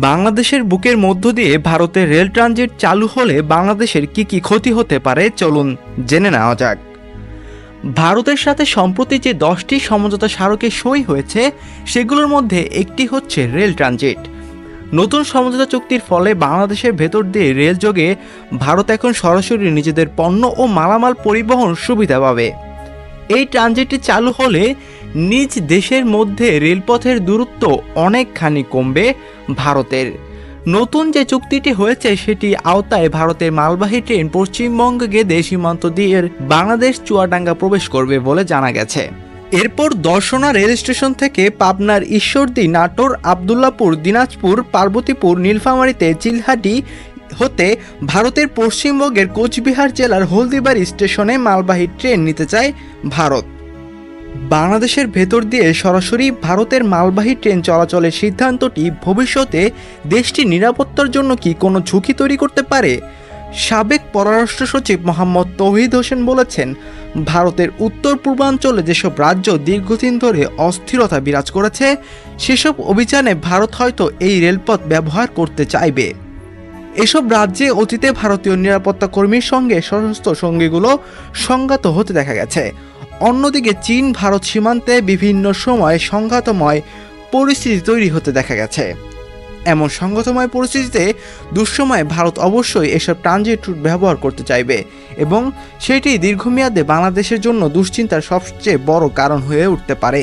বাংলাদেশের বুকের মধ্য দিয়ে ভারতের রেল ট্রানজিট চালু হলে বাংলাদেশের কি কি ক্ষতি হতে পারে চলুন জেনে নেওয়া যাক। ভারতের সাথে সম্প্রতি যে 10টি সমঝোতা স্মারকে সই হয়েছে সেগুলোর মধ্যে একটি হচ্ছে রেল ট্রানজিট। নতুন সমঝোতা চুক্তির ফলে বাংলাদেশের ভেতর দিয়ে রেল যোগে ভারত এখন সরাসরি নিজেদের পণ্য ও মালামাল পরিবহন সুবিধা পাবে। এই ট্রানজিটটি চালু হলে নিজ দেশের মধ্যে রেলপথের দূরত্ব অনেকখানি কমবে ভারতের। নতুন যে চুক্তিটি হয়েছে সেটি আওতায় ভারতের মালবাহী ট্রেন পশ্চিমবঙ্গ গেদে সীমান্ত দিয়ে বাংলাদেশ চুয়াডাঙ্গা প্রবেশ করবে বলে জানা গেছে। এরপর দর্শনা রেল স্টেশন থেকে পাবনার ঈশ্বরদী, নাটোর, আবদুল্লাপুর, দিনাজপুর, পার্বতীপুর, নীলফামারীতে চিলহাটি হতে ভারতের পশ্চিমবঙ্গের কোচবিহার জেলার হলদিবাড়ি স্টেশনে মালবাহী ট্রেন নিতে চায় ভারত। বাংলাদেশের ভেতর দিয়ে সরাসরি ভারতের মালবাহী ট্রেন চলাচলের সিদ্ধান্তটি ভবিষ্যতে দেশটির নিরাপত্তার জন্য কি কোনো ঝুঁকি তৈরি করতে পারে? সাবেক পররাষ্ট্র সচিব মোহাম্মদ তৌহিদ হোসেন বলেছেন, ভারতের উত্তর পূর্বাঞ্চলে যেসব রাজ্য দীর্ঘদিন ধরে অস্থিরতা বিরাজ করেছে সেসব অভিযানে ভারত হয়তো এই রেলপথ ব্যবহার করতে চাইবে। এসব রাজ্যে অতীতে ভারতীয় নিরাপত্তা কর্মীর সঙ্গে সশস্ত্র সঙ্গীগুলো সংঘাত হতে দেখা গেছে। অন্যদিকে চীন ভারত সীমান্তে বিভিন্ন সময় সংঘাতময় পরিস্থিতি তৈরি হতে দেখা গেছে। এমন সংঘাতময় পরিস্থিতিতে দুঃসময়ে ভারত অবশ্যই এসব ট্রানজিট রুট ব্যবহার করতে চাইবে এবং সেটি দীর্ঘমেয়াদে বাংলাদেশের জন্য দুশ্চিন্তার সবচেয়ে বড় কারণ হয়ে উঠতে পারে।